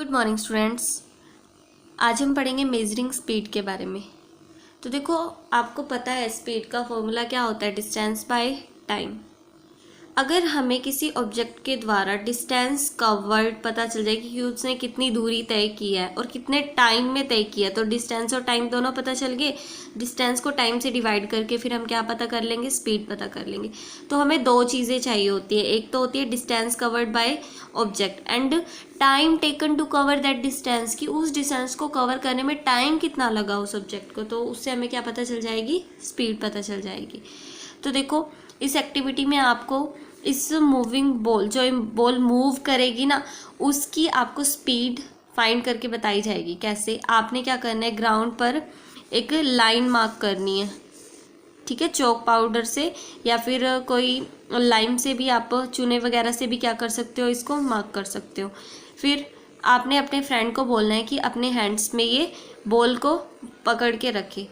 Good morning students. आज हम पढ़ेंगे मेजरिंग स्पीड के बारे में। तो देखो, आपको पता है स्पीड का फॉर्मूला क्या होता है, डिस्टेंस बाय टाइम। अगर हमें किसी ऑब्जेक्ट के द्वारा डिस्टेंस कवर्ड पता चल जाए कि उसने कितनी दूरी तय की है और कितने टाइम में तय किया, तो डिस्टेंस और टाइम दोनों पता चल गए। डिस्टेंस को टाइम से डिवाइड करके फिर हम क्या पता कर लेंगे, स्पीड पता कर लेंगे। तो हमें दो चीज़ें चाहिए होती है, एक तो होती है distance covered by object and time taken to cover that distance, कि उस डिस्टेंस को कवर करने में टाइम कितना लगा उस ऑब्जेक्ट को, तो उससे हमें क्या पता चल जाएगी, स्पीड पता चल जाएगी। तो देखो, इस एक्टिविटी में आपको इस मूविंग बॉल, जो बॉल मूव करेगी ना, उसकी आपको स्पीड फाइंड करके बताई जाएगी। कैसे? आपने क्या करना है, ग्राउंड पर एक लाइन मार्क करनी है, ठीक है, चौक पाउडर से या फिर कोई लाइम से भी, आप चूने वगैरह से भी क्या कर सकते हो, इसको मार्क कर सकते हो। फिर आपने अपने फ्रेंड को बोलना है कि अपने हैंड्स में ये बॉल को पकड़ के रखे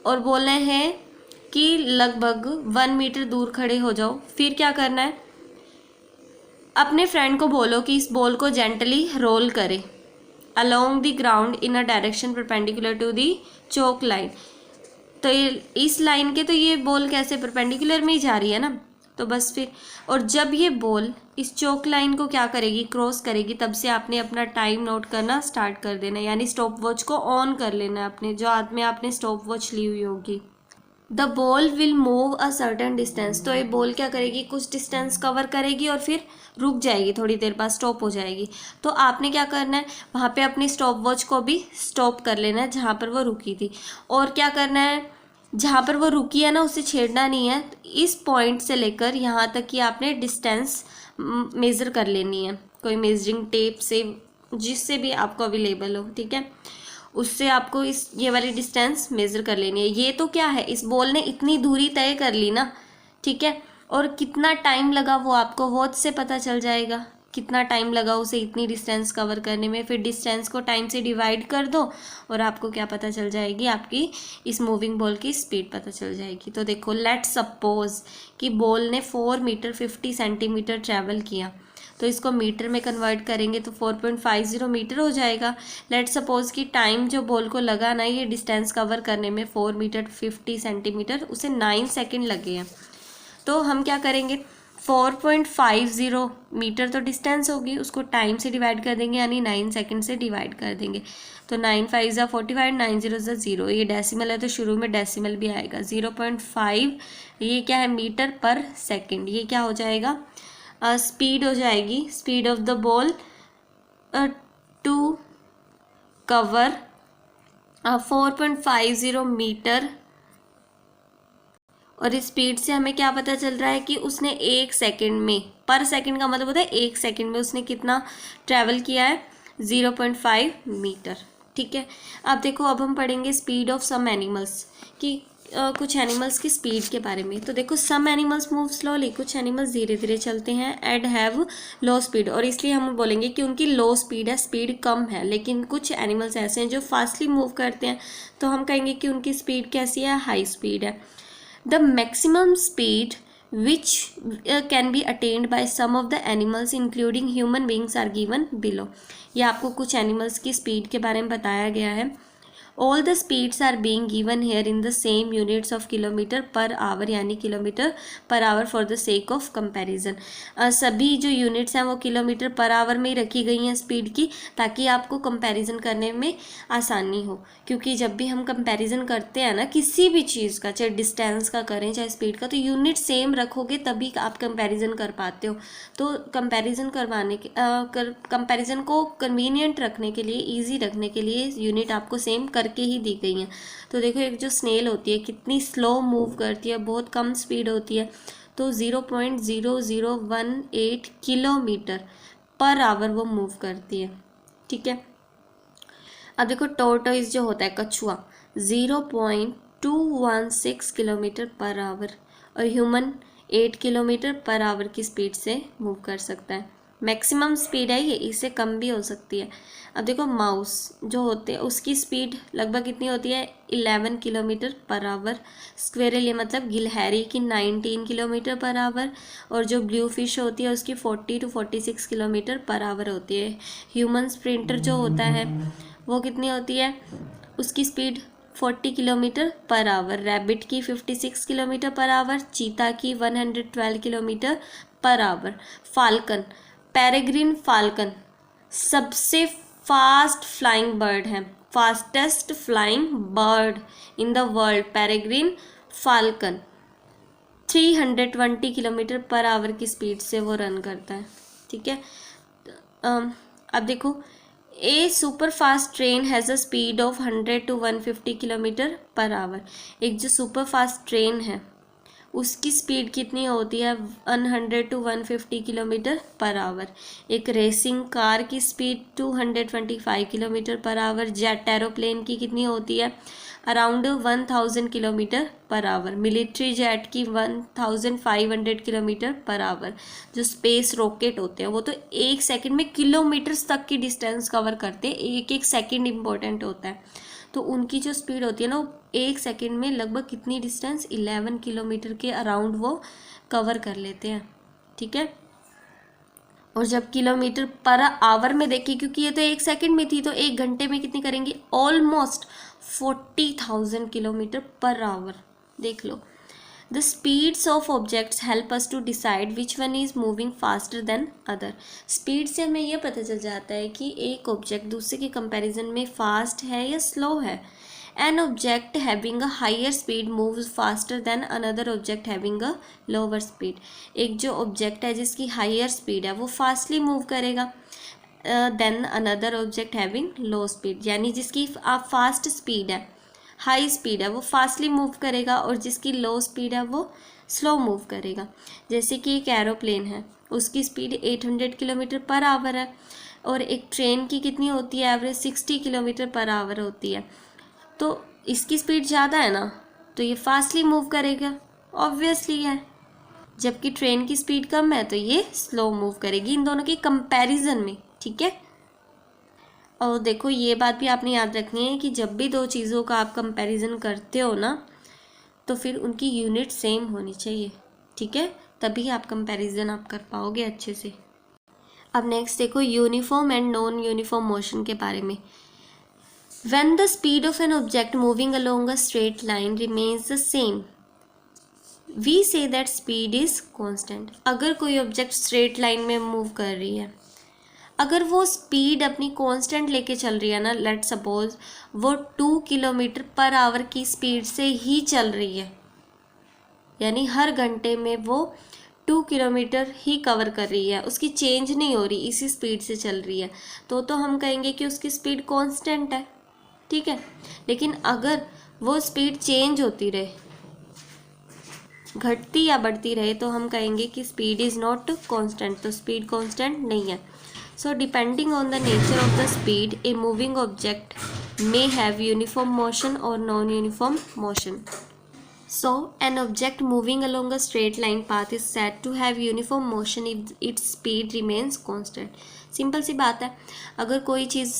और बोलना है कि लगभग 1 मीटर दूर खड़े हो जाओ। फिर क्या करना है, अपने फ्रेंड को बोलो कि इस बॉल को जेंटली रोल करे along the ground in a direction perpendicular to the chalk line. तो ये इस लाइन के, तो ये बॉल कैसे परपेंडिकुलर में ही जा रही है ना, तो बस फिर, और जब ये बॉल इस चौक लाइन को क्या करेगी, क्रॉस करेगी, तब से आपने अपना टाइम नोट करना स्टार्ट कर देना, यानी स्टॉप वॉच को ऑन कर लेना अपने, जो हाथ में आपने स्टॉप वॉच ली हुई होगी। The ball will move a certain distance, तो ये बॉल क्या करेगी, कुछ डिस्टेंस कवर करेगी और फिर रुक जाएगी, थोड़ी देर बाद स्टॉप हो जाएगी। तो आपने क्या करना है, वहाँ पे अपनी स्टॉप वॉच को भी स्टॉप कर लेना है जहाँ पर वो रुकी थी, और क्या करना है, जहाँ पर वो रुकी है ना उसे छेड़ना नहीं है। इस पॉइंट से लेकर यहाँ तक कि आपने डिस्टेंस मेज़र कर लेनी है, कोई मेजरिंग टेप से, जिससे भी आपको अवेलेबल हो, ठीक है, उससे आपको इस ये वाली डिस्टेंस मेज़र कर लेनी है। ये तो क्या है, इस बॉल ने इतनी दूरी तय कर ली ना, ठीक है, और कितना टाइम लगा वो आपको वॉच से पता चल जाएगा, कितना टाइम लगा उसे इतनी डिस्टेंस कवर करने में। फिर डिस्टेंस को टाइम से डिवाइड कर दो और आपको क्या पता चल जाएगी, आपकी इस मूविंग बॉल की स्पीड पता चल जाएगी। तो देखो, लेट्स सपोज कि बॉल ने 4 मीटर 50 सेंटीमीटर ट्रैवल किया, तो इसको मीटर में कन्वर्ट करेंगे तो 4.50 मीटर हो जाएगा। लेट्स सपोज कि टाइम जो बॉल को लगा ना ये डिस्टेंस कवर करने में 4 मीटर 50 सेंटीमीटर, उसे 9 सेकेंड लगे हैं। तो हम क्या करेंगे, 4.50 मीटर तो डिस्टेंस होगी, उसको टाइम से डिवाइड कर देंगे, यानी 9 सेकेंड से डिवाइड कर देंगे। तो 9 5 ज़ा 45, 9 0 ज़ा 0, ये डेसिमल है तो शुरू में डेसिमल भी आएगा। 0.5 ये क्या है, मीटर पर सेकेंड, ये क्या हो जाएगा, स्पीड हो जाएगी, speed of the ball to cover 4.50 metre. और इस स्पीड से हमें क्या पता चल रहा है कि उसने 1 सेकेंड में, पर सेकेंड का मतलब होता है 1 सेकेंड में उसने कितना ट्रैवल किया है, 0.5 मीटर, ठीक है। अब देखो, अब हम पढ़ेंगे स्पीड ऑफ सम एनिमल्स, कि कुछ एनिमल्स की स्पीड के बारे में। तो देखो, सम एनिमल्स मूव स्लोली, कुछ एनिमल्स धीरे धीरे चलते हैं, एंड हैव लो स्पीड, और इसलिए हम बोलेंगे कि उनकी लो स्पीड है, स्पीड कम है। लेकिन कुछ एनिमल्स ऐसे हैं जो फास्टली मूव करते हैं, तो हम कहेंगे कि उनकी स्पीड कैसी है, हाई स्पीड है। The maximum speed which can be attained by some of the animals including human beings are given below। ये आपको कुछ एनिमल्स की स्पीड के बारे में बताया गया है। All the speeds are being given here in the same units of kilometer per hour, यानी kilometre per hour for the sake of comparison. सभी जो यूनिट्स हैं वो किलोमीटर पर आवर में ही रखी गई हैं स्पीड की, ताकि आपको कंपैरिजन करने में आसानी हो। क्योंकि जब भी हम कंपैरिजन करते हैं ना किसी भी चीज़ का, चाहे डिस्टेंस का करें चाहे स्पीड का, तो यूनिट सेम रखोगे तभी आप कंपैरिजन कर पाते हो। तो कंपैरिजन करवाने के कंपैरिजन को कन्वीनियंट रखने के लिए, ईजी रखने के लिए यूनिट आपको सेम करके ही दी गई हैं। तो देखो, एक जो स्नेल होती है कितनी स्लो मूव करती है, बहुत कम स्पीड होती है, तो 0.0018 किलोमीटर पर आवर वो मूव करती है, ठीक है। अब देखो, टोर्टोइज जो होता है, कछुआ, 0.216 किलोमीटर पर आवर, और ह्यूमन 8 किलोमीटर पर आवर की स्पीड से मूव कर सकता है। मैक्सिमम स्पीड है ये, इससे कम भी हो सकती है। अब देखो माउस जो होते हैं उसकी स्पीड लगभग कितनी होती है 11 किलोमीटर पर आवर। स्क्वेरल ये मतलब गिलहरी की 19 किलोमीटर पर आवर। और जो ब्लू फिश होती है उसकी 40 to 46 किलोमीटर पर आवर होती है। ह्यूमन स्प्रिंटर जो होता है वो कितनी होती है, उसकी speed 40 kilometre per our. Rabbit की 56 किलोमीटर पर आवर। चीता की 112 kilometre per hour. Falcon, peregrine falcon सबसे फास्ट फ्लाइंग बर्ड है, fastest flying bird in the world. Peregrine falcon 320 kilometre per hour की स्पीड से वो रन करता है। ठीक है, अब देखो a super fast train has a speed of 100 to 150 kilometre per hour. एक जो सुपर फास्ट ट्रेन है उसकी स्पीड कितनी होती है 100 to 150 किलोमीटर पर आवर। एक रेसिंग कार की speed 225 kilometre per our. Jet aeroplane की कितनी होती है around 1000 kilometre per our. Military jet की 1500 किलोमीटर पर आवर। जो स्पेस रॉकेट होते हैं वो तो एक सेकंड में किलोमीटर्स तक की डिस्टेंस कवर करते हैं, एक एक सेकंड इम्पोर्टेंट होता है। तो उनकी जो स्पीड होती है ना वो एक सेकंड में लगभग कितनी डिस्टेंस 11 किलोमीटर के अराउंड वो कवर कर लेते हैं। ठीक है, और जब किलोमीटर पर आवर में देखिए, क्योंकि ये तो एक सेकंड में थी, तो एक घंटे में कितनी करेंगे ऑलमोस्ट 40,000 किलोमीटर पर आवर। देख लो, the speeds of objects help us to decide which one is moving faster than other. Speed से हमें यह पता चल जाता है कि एक ऑब्जेक्ट दूसरे के कंपैरिजन में फास्ट है या स्लो है। An object having a higher speed moves faster than another object having a lower speed. एक जो ऑब्जेक्ट है जिसकी हायर स्पीड है वो फास्टली मूव करेगा then another object having low speed, यानी जिसकी फास्ट स्पीड है, हाई स्पीड है, वो फास्टली मूव करेगा और जिसकी लो स्पीड है वो स्लो मूव करेगा। जैसे कि एक एरोप्लेन है उसकी स्पीड 800 किलोमीटर पर आवर है और एक ट्रेन की कितनी होती है एवरेज 60 किलोमीटर पर आवर होती है। तो इसकी स्पीड ज़्यादा है ना, तो ये फास्टली मूव करेगा, ऑब्वियसली है। जबकि ट्रेन की स्पीड कम है तो ये स्लो मूव करेगी इन दोनों के कंपैरिजन में। ठीक है, और देखो ये बात भी आपने याद रखनी है कि जब भी दो चीज़ों का आप कंपैरिजन करते हो ना तो फिर उनकी यूनिट सेम होनी चाहिए। ठीक है, तभी आप कंपैरिजन आप कर पाओगे अच्छे से। अब नेक्स्ट देखो uniform and non uniform motion के बारे में। When the speed of an object moving along a straight line remains the same, we say that speed is constant. अगर कोई ऑब्जेक्ट स्ट्रेट लाइन में मूव कर रही है, अगर वो स्पीड अपनी कांस्टेंट लेके चल रही है ना, लेट सपोज वो 2 किलोमीटर पर आवर की स्पीड से ही चल रही है, यानी हर घंटे में वो 2 किलोमीटर ही कवर कर रही है, उसकी चेंज नहीं हो रही, इसी स्पीड से चल रही है, तो हम कहेंगे कि उसकी स्पीड कांस्टेंट है। ठीक है, लेकिन अगर वो स्पीड चेंज होती रहे, घटती या बढ़ती रहे, तो हम कहेंगे कि स्पीड इज़ नॉट कांस्टेंट, तो स्पीड कांस्टेंट नहीं है। So depending on the nature of the speed a moving object may have uniform motion और non uniform motion. So, an object moving along a straight line path is said to have uniform motion if its speed remains constant. Simple सी बात है, अगर कोई चीज़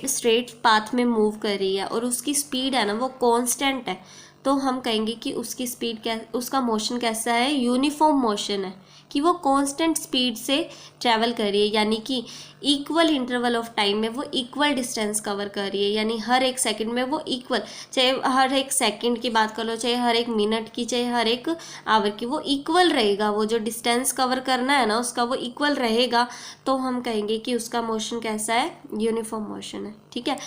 straight path में move कर रही है और उसकी स्पीड है ना वो कांस्टेंट है, तो हम कहेंगे कि उसकी स्पीड उसका मोशन कैसा है, यूनिफॉर्म मोशन है, कि वो कांस्टेंट स्पीड से ट्रैवल कर रही है, यानी कि इक्वल इंटरवल ऑफ टाइम में वो इक्वल डिस्टेंस कवर कर रही है, यानी हर एक सेकंड में वो इक्वल, चाहे हर एक सेकंड की बात कर लो, चाहे हर एक मिनट की, चाहे हर एक आवर की, वो इक्वल रहेगा, वो जो डिस्टेंस कवर करना है ना उसका वो इक्वल रहेगा, तो हम कहेंगे कि उसका मोशन कैसा है, यूनिफॉर्म मोशन है। ठीक है,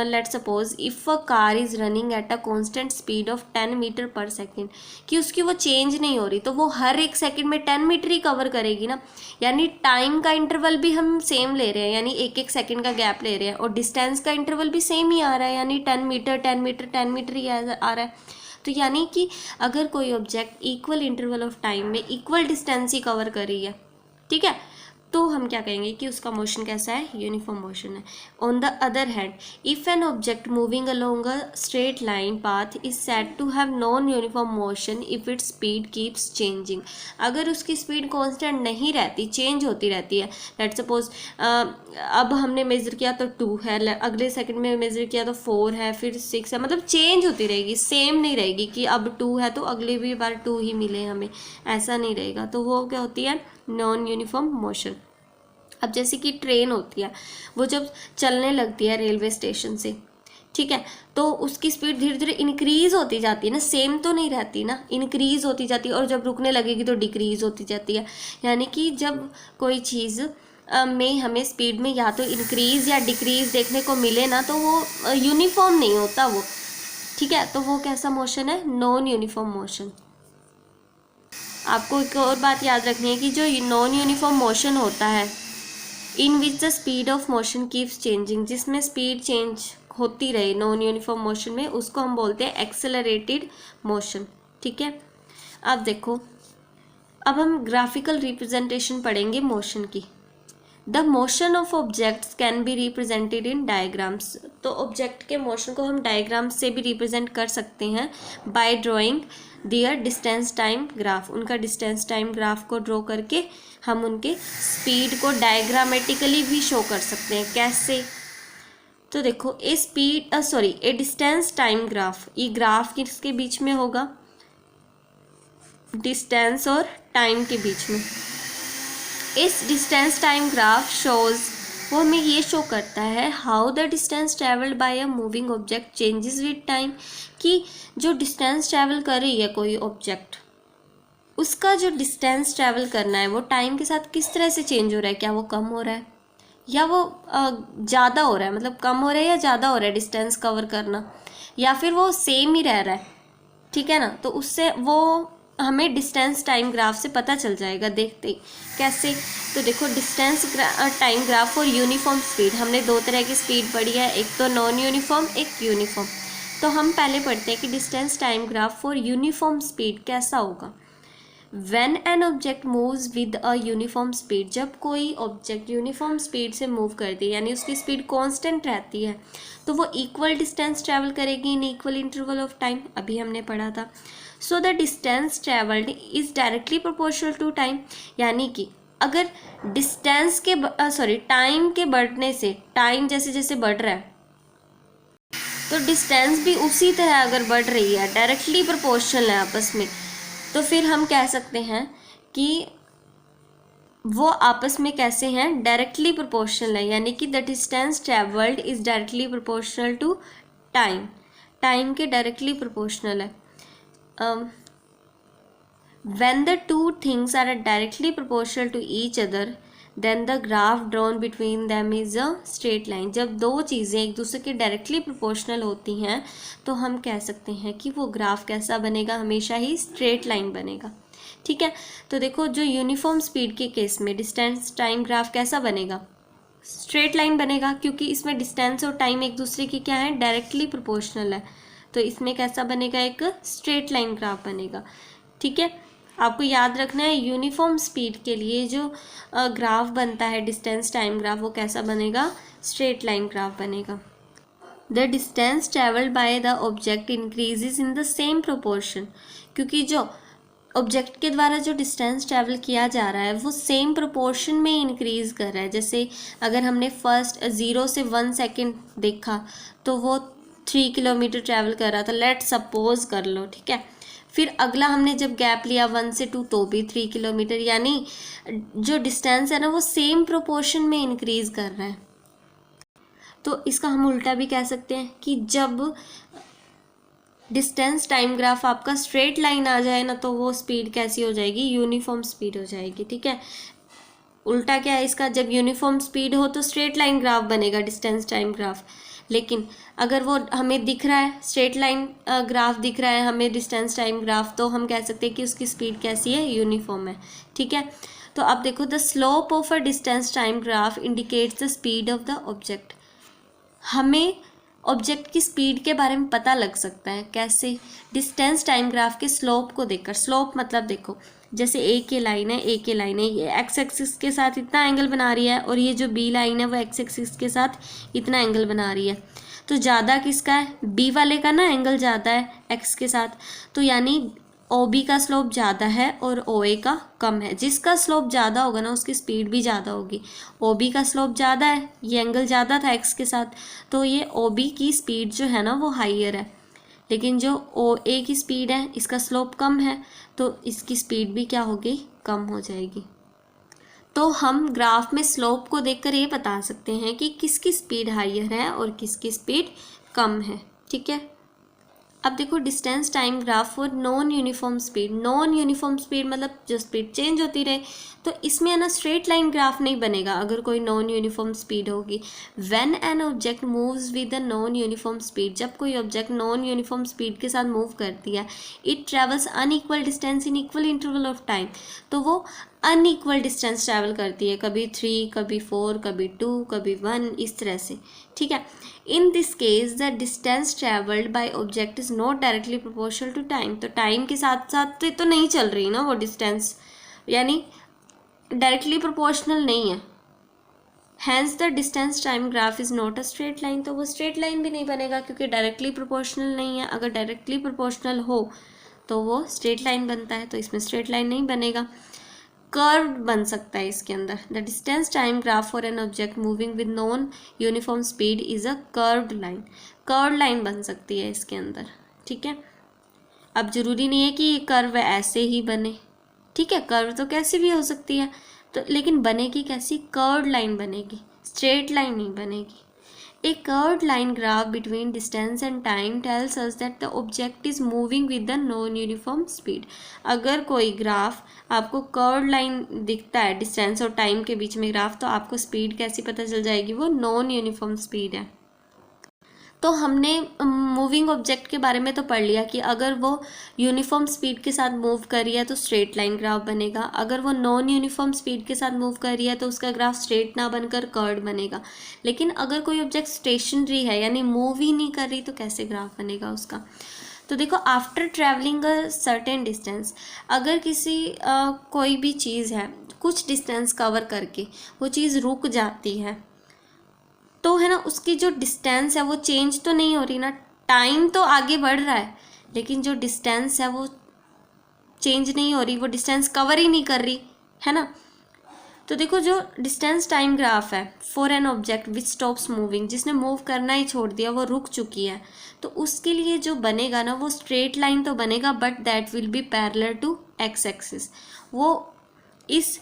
let suppose if a car is running at a constant speed of 10 metre per second, कि उसकी वो चेंज नहीं हो रही, तो वो हर एक सेकेंड में 10 मीटर ही कवर करेगी ना, यानी टाइम का इंटरवल भी हम सेम ले रहे हैं, यानी एक एक सेकंड का गैप ले रहे हैं, और डिस्टेंस का इंटरवल भी सेम ही आ रहा है, यानी 10 मीटर 10 मीटर 10 मीटर ही आ रहा है। तो यानी कि अगर कोई object equal interval of time में इक्वल डिस्टेंस ही कवर कर रही है, ठीक है, तो हम क्या कहेंगे कि उसका मोशन कैसा है, यूनिफॉर्म मोशन है। On the other hand, if an object moving along a straight line path is said to have non uniform motion if its speed keeps changing. अगर उसकी स्पीड कांस्टेंट नहीं रहती, चेंज होती रहती है, लेट्स सपोज अब हमने मेजर किया तो 2 है, अगले सेकंड में मेजर किया तो 4 है, फिर 6 है, मतलब चेंज होती रहेगी, सेम नहीं रहेगी कि अब 2 है तो अगली भी बार 2 ही मिले हमें, ऐसा नहीं रहेगा। तो वो क्या होती है, नॉन यूनिफॉर्म मोशन। अब जैसे कि ट्रेन होती है, वो जब चलने लगती है रेलवे स्टेशन से, ठीक है, तो उसकी स्पीड धीरे धीरे इंक्रीज होती जाती है ना, सेम तो नहीं रहती ना, इंक्रीज होती जाती है, और जब रुकने लगेगी तो डिक्रीज होती जाती है। यानी कि जब कोई चीज़ में हमें स्पीड में या तो इंक्रीज या डिक्रीज देखने को मिले ना, तो वो यूनिफॉर्म नहीं होता वो, ठीक है। तो वो कैसा मोशन है, नॉन यूनिफॉर्म मोशन। आपको एक और बात याद रखनी है कि जो नॉन यूनिफॉर्म मोशन होता है, in which the speed of motion keeps changing, जिसमें स्पीड चेंज होती रहे नॉन यूनिफॉर्म मोशन में, उसको हम बोलते हैं एक्सेलरेटेड मोशन, ठीक है। अब देखो, अब हम ग्राफिकल रिप्रेजेंटेशन पढ़ेंगे मोशन की। The motion of objects can be represented in diagrams. तो ऑब्जेक्ट के मोशन को हम डायग्राम्स से भी रिप्रेजेंट कर सकते हैं by drawing their distance time graph. उनका डिस्टेंस टाइम ग्राफ को ड्रॉ करके हम उनके स्पीड को डायग्रामेटिकली भी शो कर सकते हैं। कैसे, तो देखो, ए डिस्टेंस टाइम ग्राफ, ये ग्राफ किसके बीच में होगा, डिस्टेंस और टाइम के बीच में। इस डिस्टेंस टाइम ग्राफ शोज, वो हमें ये शो करता है how the distance travelled bye a moving object changes with time, कि जो डिस्टेंस ट्रैवल कर रही है कोई ऑब्जेक्ट, उसका जो डिस्टेंस ट्रैवल करना है वो टाइम के साथ किस तरह से चेंज हो रहा है। क्या वो कम हो रहा है या वो ज़्यादा हो रहा है, मतलब कम हो रहा है या ज़्यादा हो रहा है डिस्टेंस कवर करना, या फिर वो सेम ही रह रहा है, ठीक है ना। तो उससे वो हमें डिस्टेंस टाइम ग्राफ से पता चल जाएगा देखते ही। कैसे, तो देखो, डिस्टेंस टाइम ग्राफ और यूनिफॉर्म स्पीड, हमने दो तरह की स्पीड पढ़ी है, एक तो नॉन यूनिफॉर्म, एक यूनिफॉर्म। तो हम पहले पढ़ते हैं कि distance time graph for uniform speed कैसा होगा। When an object moves with a uniform speed, जब कोई ऑब्जेक्ट यूनिफॉर्म स्पीड से मूव करती है, यानी उसकी स्पीड कांस्टेंट रहती है, तो वो इक्वल डिस्टेंस ट्रैवल करेगी in equal interval of time, अभी हमने पढ़ा था। So the distance travelled is directly proportional to time, यानी कि अगर डिस्टेंस के टाइम के बढ़ने से, टाइम जैसे जैसे बढ़ रहा है तो डिस्टेंस भी उसी तरह अगर बढ़ रही है, डायरेक्टली प्रोपोर्शनल है आपस में, तो फिर हम कह सकते हैं कि वो आपस में कैसे हैं, डायरेक्टली प्रोपोर्शनल है, यानी कि the distance travelled is directly proportional to time, time के डायरेक्टली प्रोपोर्शनल है। When the two things are directly proportional to each other then the graph drawn between them is a straight line. जब दो चीज़ें एक दूसरे के directly proportional होती हैं तो हम कह सकते हैं कि वो ग्राफ कैसा बनेगा, हमेशा ही स्ट्रेट लाइन बनेगा, ठीक है। तो देखो, जो यूनिफॉर्म स्पीड के केस में डिस्टेंस टाइम ग्राफ कैसा बनेगा, स्ट्रेट लाइन बनेगा, क्योंकि इसमें डिस्टेंस और टाइम एक दूसरे की क्या है, डायरेक्टली प्रोपोर्शनल है, तो इसमें कैसा बनेगा, एक स्ट्रेट लाइन ग्राफ बनेगा, ठीक है। आपको याद रखना है, यूनिफॉर्म स्पीड के लिए जो ग्राफ बनता है डिस्टेंस टाइम ग्राफ, वो कैसा बनेगा, स्ट्रेट लाइन ग्राफ बनेगा। The distance travelled bye the object increases in the same proportion, क्योंकि जो ऑब्जेक्ट के द्वारा जो डिस्टेंस ट्रैवल किया जा रहा है वो सेम प्रोपोर्शन में इंक्रीज़ कर रहा है। जैसे अगर हमने फर्स्ट 0 से 1 सेकेंड देखा तो वो 3 किलोमीटर ट्रैवल कर रहा था, लेट सपोज कर लो, ठीक है। फिर अगला हमने जब गैप लिया 1 से 2 तो भी 3 किलोमीटर, यानी जो डिस्टेंस है ना वो सेम प्रोपोर्शन में इंक्रीज़ कर रहा है। तो इसका हम उल्टा भी कह सकते हैं कि जब डिस्टेंस टाइम ग्राफ आपका स्ट्रेट लाइन आ जाए ना, तो वो स्पीड कैसी हो जाएगी, यूनिफॉर्म स्पीड हो जाएगी, ठीक है। उल्टा क्या है इसका, जब यूनिफॉर्म स्पीड हो तो स्ट्रेट लाइन ग्राफ बनेगा डिस्टेंस टाइम ग्राफ, लेकिन अगर वो हमें दिख रहा है स्ट्रेट लाइन ग्राफ दिख रहा है हमें डिस्टेंस टाइम ग्राफ, तो हम कह सकते हैं कि उसकी स्पीड कैसी है, यूनिफॉर्म है, ठीक है। तो अब देखो, the slope of a distance time graph indicates the speed of the object. हमें ऑब्जेक्ट की स्पीड के बारे में पता लग सकता है कैसे, डिस्टेंस टाइम ग्राफ के स्लोप को देखकर। स्लोप मतलब देखो, जैसे ए की लाइन है, ये एक्स एक्सिस के साथ इतना एंगल बना रही है और ये जो बी लाइन है वो एक्स एक्सिस के साथ इतना एंगल बना रही है। तो ज़्यादा किसका है, बी वाले का ना एंगल ज़्यादा है एक्स के साथ, तो यानी ओ बी का स्लोप ज़्यादा है और ओ ए का कम है। जिसका स्लोप ज़्यादा होगा ना उसकी स्पीड भी ज़्यादा होगी। ओ बी का स्लोप ज़्यादा है, ये एंगल ज़्यादा था एक्स के साथ, तो ये ओ बी की स्पीड जो है ना वो हाइयर है। लेकिन जो ओ ए की स्पीड है इसका स्लोप कम है, तो इसकी स्पीड भी क्या होगी, कम हो जाएगी। तो हम ग्राफ में स्लोप को देखकर ये बता सकते हैं कि किसकी स्पीड हाइयर है और किसकी स्पीड कम है। ठीक है, अब देखो distance time graph for non uniform speed. Non uniform speed मतलब जो स्पीड चेंज होती रहे, तो इसमें है ना स्ट्रेट लाइन ग्राफ नहीं बनेगा अगर कोई नॉन यूनिफॉर्म स्पीड होगी। When an object moves with a non uniform speed, जब कोई ऑब्जेक्ट नॉन यूनिफॉर्म स्पीड के साथ मूव करती है, it travels unequal distance in equal interval of time, तो वो अनइक्वल डिस्टेंस ट्रैवल करती है, कभी 3, कभी 4, कभी 2, कभी 1, इस तरह से। ठीक है, in this case the distance travelled by object is not directly proportional to time. तो टाइम के साथ साथ तो नहीं चल रही ना वो डिस्टेंस, यानी डायरेक्टली प्रोपोर्शनल नहीं है। Hence the distance time graph is not a straight line, तो वो स्ट्रेट लाइन भी नहीं बनेगा क्योंकि डायरेक्टली प्रोपोर्शनल नहीं है। अगर डायरेक्टली प्रोपोर्शनल हो तो वो स्ट्रेट लाइन बनता है, तो इसमें स्ट्रेट लाइन नहीं बनेगा, कर्व बन सकता है इसके अंदर। The distance time graph for an object moving with non uniform speed is a curved line, curved line बन सकती है इसके अंदर। ठीक है, अब जरूरी नहीं है कि ये कर्व ऐसे ही बने, ठीक है, कर्व तो कैसी भी हो सकती है, तो लेकिन बनेगी कैसी, कर्व्ड लाइन बनेगी, स्ट्रेट लाइन नहीं बनेगी। A curved line graph between distance and time tells us that the object is moving with the non-uniform speed. अगर कोई ग्राफ आपको कर्व्ड लाइन दिखता है डिस्टेंस और टाइम के बीच में ग्राफ, तो आपको स्पीड कैसी पता चल जाएगी, वो नॉन यूनिफॉर्म स्पीड है। तो हमने मूविंग ऑब्जेक्ट के बारे में तो पढ़ लिया कि अगर वो यूनिफॉर्म स्पीड के साथ मूव कर रही है तो स्ट्रेट लाइन ग्राफ बनेगा, अगर वो नॉन यूनिफॉर्म स्पीड के साथ मूव कर रही है तो उसका ग्राफ स्ट्रेट ना बनकर कर्व्ड बनेगा। लेकिन अगर कोई ऑब्जेक्ट स्टेशनरी है यानी मूव ही नहीं कर रही तो कैसे ग्राफ बनेगा उसका। तो देखो, after travelling a certain distance, अगर किसी कोई भी चीज़ है कुछ डिस्टेंस कवर करके वो चीज़ रुक जाती है, तो है ना उसकी जो डिस्टेंस है वो चेंज तो नहीं हो रही ना, टाइम तो आगे बढ़ रहा है लेकिन जो डिस्टेंस है वो चेंज नहीं हो रही, वो डिस्टेंस कवर ही नहीं कर रही है ना। तो देखो, जो डिस्टेंस टाइम ग्राफ है for an object which stops moving, जिसने मूव करना ही छोड़ दिया, वो रुक चुकी है, तो उसके लिए जो बनेगा ना वो स्ट्रेट लाइन तो बनेगा but that will be parallel to X axis. वो इस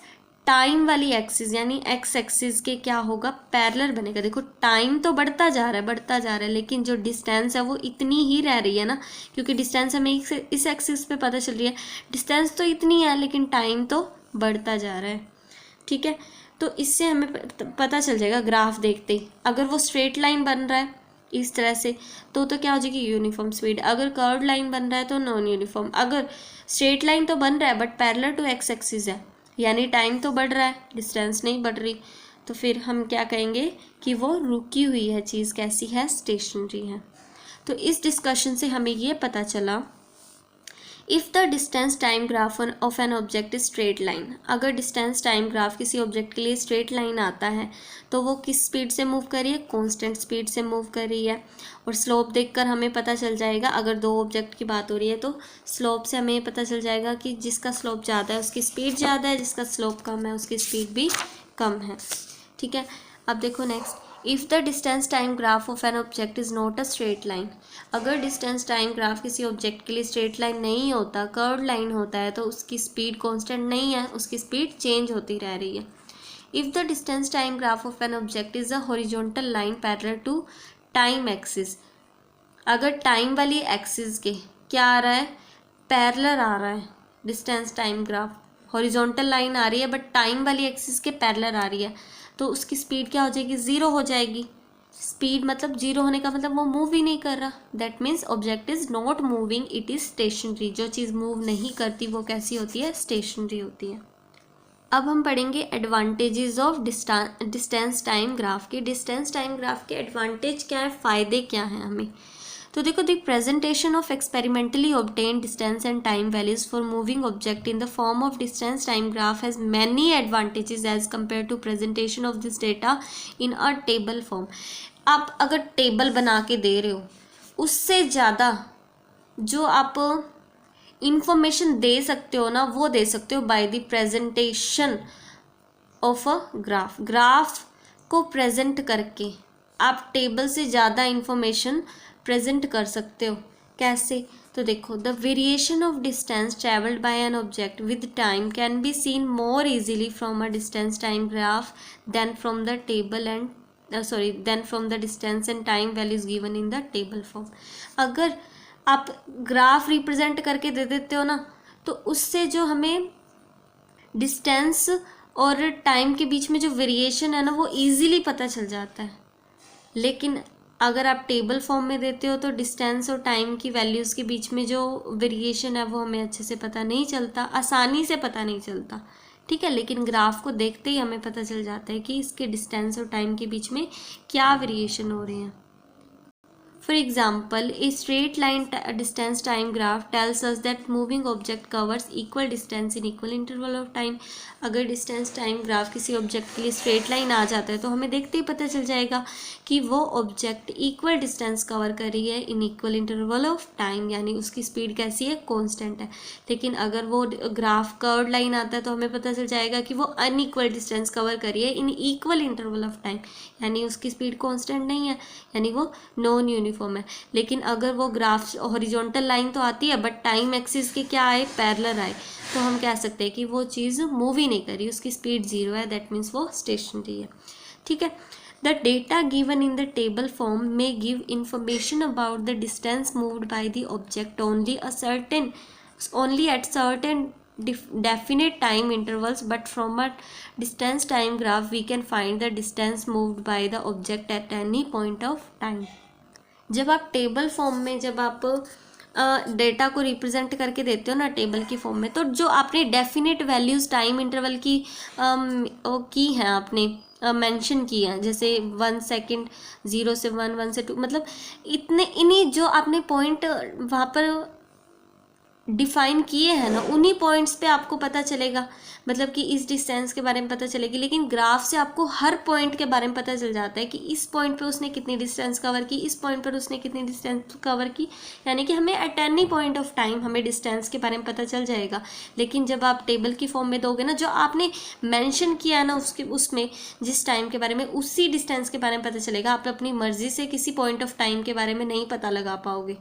टाइम वाली एक्सिस यानी एक्स एक्सिस के क्या होगा, पैरेलल बनेगा। देखो, टाइम तो बढ़ता जा रहा है लेकिन जो डिस्टेंस है वो इतनी ही रह रही है ना, क्योंकि डिस्टेंस हमें इस एक्सिस पे पता चल रही है, डिस्टेंस तो इतनी है लेकिन टाइम तो बढ़ता जा रहा है। ठीक है, तो इससे हमें पता चल जाएगा ग्राफ देखते ही, अगर वो स्ट्रेट लाइन बन रहा है इस तरह से तो क्या हो जाएगी, यूनिफॉर्म स्पीड। अगर कर्व्ड लाइन बन रहा है तो नॉन यूनिफॉर्म। अगर स्ट्रेट लाइन तो बन रहा है but parallel to X axis है, यानी टाइम तो बढ़ रहा है, डिस्टेंस नहीं बढ़ रही, तो फिर हम क्या कहेंगे कि वो रुकी हुई है चीज़, कैसी है, स्टेशनरी है। तो इस डिस्कशन से हमें ये पता चला, if the distance time graph of an object is straight line, अगर डिस्टेंस टाइम ग्राफ किसी ऑब्जेक्ट के लिए स्ट्रेट लाइन आता है तो वो किस स्पीड से मूव कर रही है, कॉन्स्टेंट स्पीड से मूव कर रही है। और स्लोप देखकर हमें पता चल जाएगा, अगर दो ऑब्जेक्ट की बात हो रही है तो स्लोप से हमें पता चल जाएगा कि जिसका स्लोप ज़्यादा है उसकी स्पीड ज़्यादा है, जिसका स्लोप कम है उसकी स्पीड भी कम है। ठीक है, अब देखो next, if the distance time graph of an object is not a straight line, अगर डिस्टेंस टाइम ग्राफ किसी ऑब्जेक्ट के लिए स्ट्रेट लाइन नहीं होता, कर्व्ड लाइन होता है, तो उसकी स्पीड कांस्टेंट नहीं है, उसकी स्पीड चेंज होती रह रही है। If the distance time graph of an object is a horizontal line parallel to time axis, अगर टाइम वाली एक्सिस के क्या आ रहा है, पैरेलल आ रहा है, distance time graph horizontal line आ रही है बट टाइम वाली एक्सिस के पैरेलल आ रही है, तो उसकी स्पीड क्या हो जाएगी, ज़ीरो हो जाएगी। स्पीड मतलब जीरो होने का मतलब वो मूव ही नहीं कर रहा, that means object is not moving, it is stationary. जो चीज़ मूव नहीं करती वो कैसी होती है, स्टेशनरी होती है। अब हम पढ़ेंगे advantages of distance time graph के। डिस्टेंस टाइम ग्राफ के एडवांटेज क्या है, फ़ायदे क्या हैं हमें। तो देखो, the presentation of experimentally obtain distance and time values for moving object in the form of distance time graph has many advantages as compare to presentation of this data in a table form. आप अगर table बना के दे रहे हो, उससे ज़्यादा जो आप इंफॉर्मेशन दे सकते हो ना, वो दे सकते हो by the presentation of a graph. Graph को प्रेजेंट करके आप टेबल से ज़्यादा इंफॉर्मेशन प्रेजेंट कर सकते हो। कैसे? तो देखो, the variation of distance travelled by an object with time can be seen more easily from a distance time graph than from the table and then from the distance and time values given in the table form. अगर आप graph represent करके दे देते हो ना, तो उससे जो हमें डिस्टेंस और टाइम के बीच में जो वेरिएशन है ना, वो इजीली पता चल जाता है। लेकिन अगर आप टेबल फॉर्म में देते हो तो डिस्टेंस और टाइम की वैल्यूज़ के बीच में जो वेरिएशन है वो हमें अच्छे से पता नहीं चलता, आसानी से पता नहीं चलता। ठीक है, लेकिन ग्राफ को देखते ही हमें पता चल जाता है कि इसके डिस्टेंस और टाइम के बीच में क्या वेरिएशन हो रहे हैं। For example, a straight line distance time graph tells us that moving object covers equal distance in equal interval of time. अगर distance time graph किसी object के लिए straight line आ जाता है तो हमें देखते ही पता चल जाएगा कि वो object equal distance cover कर रही है in equal interval of time, यानी उसकी speed कैसी है, constant है। लेकिन अगर वो graph curved line आता है तो हमें पता चल जाएगा कि वो unequal distance cover कर रही है in equal interval of time, यानी उसकी speed constant नहीं है, यानी वो नॉन यूनिफॉर्म है। लेकिन अगर वो ग्राफ हॉरिजॉन्टल लाइन तो आती है बट टाइम एक्सिस के क्या आए, पैरेलल आए, तो हम कह सकते हैं कि वो चीज़ मूव ही नहीं करी, उसकी स्पीड 0 है, दैट मीन्स वो स्टेशनरी है। ठीक है, the data given in the table form may give information about the distance moved by the object only at certain definite time intervals, but from a distance time graph we can find the distance moved by the object at any point of time. जब आप table form में जब आप data को represent करके देते हो ना टेबल की फॉर्म में, तो जो आपने डेफिनेट वैल्यूज़ टाइम इंटरवल की हैं, आपने मेंशन की हैं, जैसे 1 सेकेंड, 0 से 1, 1 से 2, मतलब इन्हीं जो आपने पॉइंट वहाँ पर डिफाइन किए हैं ना, उन्हीं पॉइंट्स पे आपको पता चलेगा, मतलब कि इस डिस्टेंस के बारे में पता चलेगी। लेकिन ग्राफ से आपको हर पॉइंट के बारे में पता चल जाता है कि इस पॉइंट पे उसने कितनी डिस्टेंस कवर की, इस पॉइंट पर उसने कितनी डिस्टेंस कवर की, यानी कि हमें at any point of time हमें डिस्टेंस के बारे में पता चल जाएगा। लेकिन जब आप टेबल की फॉर्म में दोगे ना, जो आपने मैंशन किया है ना उसमें जिस टाइम के बारे में, उसी डिस्टेंस के बारे में पता चलेगा। आप अपनी मर्जी से किसी पॉइंट ऑफ टाइम के बारे में नहीं पता लगा पाओगे।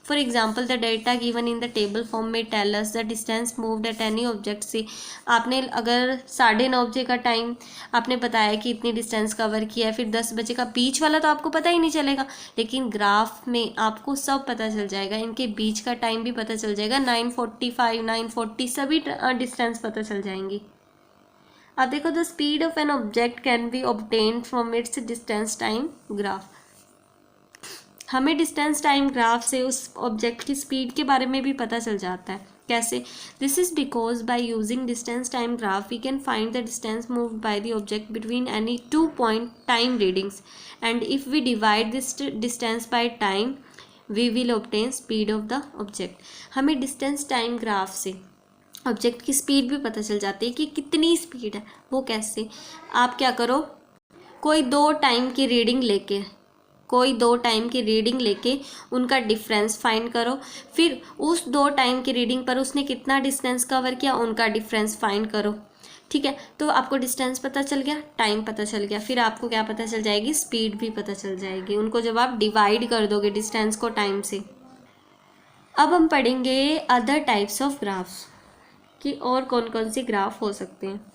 For example, the data given in the table form may tell us the distance moved at any object से आपने अगर 9:30 बजे का टाइम आपने बताया कि इतनी डिस्टेंस कवर किया है, फिर 10 बजे का बीच वाला तो आपको पता ही नहीं चलेगा, लेकिन ग्राफ में आपको सब पता चल जाएगा, इनके बीच का टाइम भी पता चल जाएगा, 9:45, 9:40 सभी डिस्टेंस पता चल जाएंगी। अब देखो, the speed of an object can be obtained from its distance time graph. हमें डिस्टेंस टाइम ग्राफ से उस ऑब्जेक्ट की स्पीड के बारे में भी पता चल जाता है। कैसे? This is because by using distance time graph we can find the distance moved by the object between any 2 point time readings, and if we divide this distance by time we will obtain speed of the object. हमें distance time graph से object की स्पीड भी पता चल जाती है कि कितनी स्पीड है। वो कैसे? आप क्या करो, कोई दो टाइम की रीडिंग लेके उनका डिफरेंस फाइंड करो, फिर उस 2 टाइम की रीडिंग पर उसने कितना डिस्टेंस कवर किया उनका डिफरेंस फाइंड करो। ठीक है, तो आपको डिस्टेंस पता चल गया, टाइम पता चल गया, फिर आपको क्या पता चल जाएगी, स्पीड भी पता चल जाएगी, उनको जब आप डिवाइड कर दोगे डिस्टेंस को टाइम से। अब हम पढ़ेंगे अदर टाइप्स ऑफ ग्राफ्स कि और कौन कौन सी ग्राफ हो सकते हैं।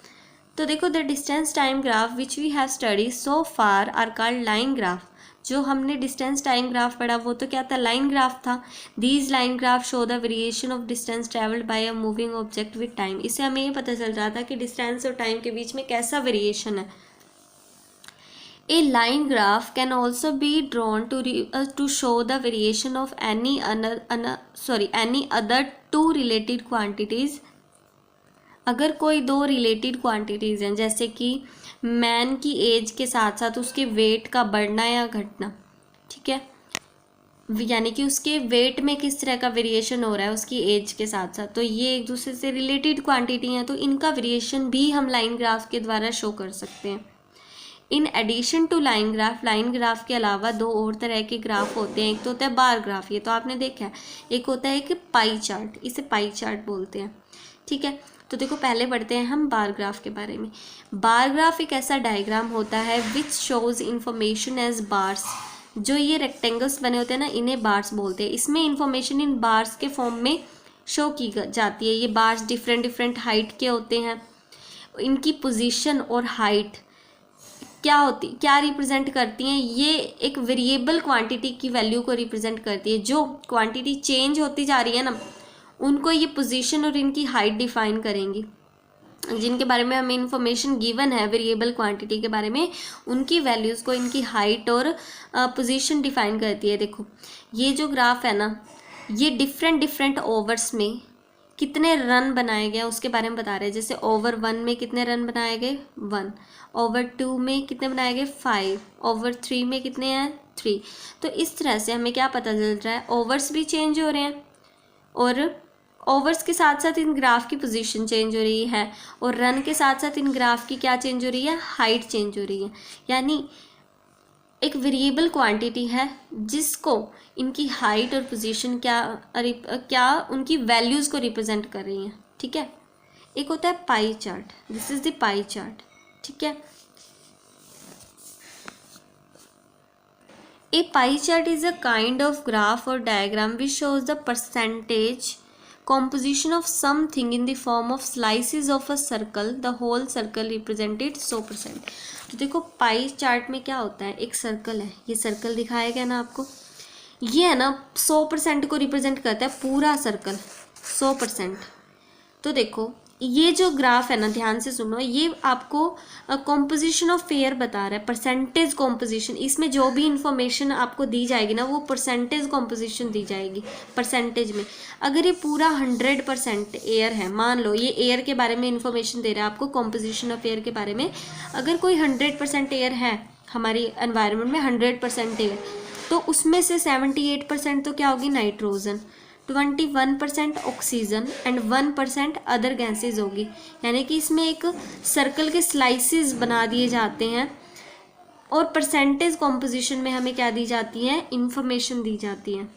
तो देखो, the distance time graph which we have study so far are called line graph. जो हमने डिस्टेंस टाइम ग्राफ पढ़ा वो तो क्या था, लाइन ग्राफ था। These line graph show the variation of distance travelled bye a moving object with time. इससे हमें ये पता चल रहा था कि डिस्टेंस और टाइम के बीच में कैसा वेरिएशन है। A line graph can also be drawn to show the variation of any other 2 related quantities। अगर कोई 2 रिलेटेड क्वांटिटीज़ हैं, जैसे कि मैन की एज के साथ साथ उसके वेट का बढ़ना या घटना, ठीक है, यानी कि उसके वेट में किस तरह का वेरिएशन हो रहा है उसकी एज के साथ साथ, तो ये एक दूसरे से रिलेटेड क्वांटिटी हैं, तो इनका वेरिएशन भी हम लाइन ग्राफ के द्वारा शो कर सकते हैं। In addition to line graph के अलावा दो और तरह के ग्राफ होते हैं। एक तो होता है बार ग्राफ, ये तो आपने देखा है। एक होता है कि पाई चार्ट, इसे पाई चार्ट बोलते हैं, ठीक है। तो देखो पहले पढ़ते हैं हम बार ग्राफ के बारे में। बार ग्राफ एक ऐसा डायग्राम होता है which shows information as bars. जो ये रेक्टेंगल्स बने होते हैं ना, इन्हें बार्स बोलते हैं। इसमें इंफॉर्मेशन इन बार्स के फॉर्म में शो की जाती है। ये बार्स डिफरेंट डिफरेंट हाइट के होते हैं। इनकी पोजीशन और हाइट क्या रिप्रेजेंट करती हैं, ये एक वेरिएबल क्वांटिटी की वैल्यू को रिप्रेजेंट करती है। जो क्वांटिटी चेंज होती जा रही है ना, उनको ये पोजीशन और इनकी हाइट डिफाइन करेंगी। जिनके बारे में हमें इंफॉर्मेशन गिवन है वेरिएबल क्वांटिटी के बारे में, उनकी वैल्यूज़ को इनकी हाइट और पोजीशन डिफाइन करती है। देखो ये जो ग्राफ है ना, ये डिफरेंट डिफरेंट ओवर्स में कितने रन बनाए गए उसके बारे में बता रहे हैं। जैसे ओवर 1 में कितने रन बनाए गए 1, ओवर 2 में कितने बनाए गए 5, ओवर 3 में कितने हैं 3। तो इस तरह से हमें क्या पता चल रहा है, ओवर्स भी चेंज हो रहे हैं और ओवर्स के साथ साथ इन ग्राफ की पोजीशन चेंज हो रही है, और रन के साथ साथ इन ग्राफ की क्या चेंज हो रही है, हाइट चेंज हो रही है। यानी एक वेरिएबल क्वांटिटी है जिसको इनकी हाइट और पोजीशन क्या उनकी वैल्यूज़ को रिप्रेजेंट कर रही हैं, ठीक है। एक होता है pie chart, this is the pie chart, ठीक है। A pie chart is a kind of graph और diagram which shows the percentage composition of something in the form of slices of a circle, the whole circle represented 100%। तो देखो pie chart में क्या होता है, एक सर्कल है, ये सर्कल दिखाया गया ना आपको, ये है ना 100% को रिप्रेजेंट करता है, पूरा सर्कल 100%। तो देखो ये जो ग्राफ है ना, ध्यान से सुनो, ये आपको कॉम्पोजिशन ऑफ पेयर बता रहा है, परसेंटेज कॉम्पोजिशन। इसमें जो भी इंफॉर्मेशन आपको दी जाएगी ना, वो परसेंटेज कॉम्पोजिशन दी जाएगी परसेंटेज में। अगर ये पूरा 100% एयर है, मान लो ये एयर के बारे में इंफॉर्मेशन दे रहा है आपको, कॉम्पोजिशन ऑफ एयर के बारे में। अगर कोई 100% एयर है हमारी एनवायरनमेंट में, 100% एयर, तो उसमें से 78% तो क्या होगी, nitrogen, 21% oxygen and 1% other gases होगी। यानी कि इसमें एक सर्कल के स्लाइसेस बना दिए जाते हैं और परसेंटेज कॉम्पोजिशन में हमें क्या दी जाती है, इंफॉर्मेशन दी जाती है।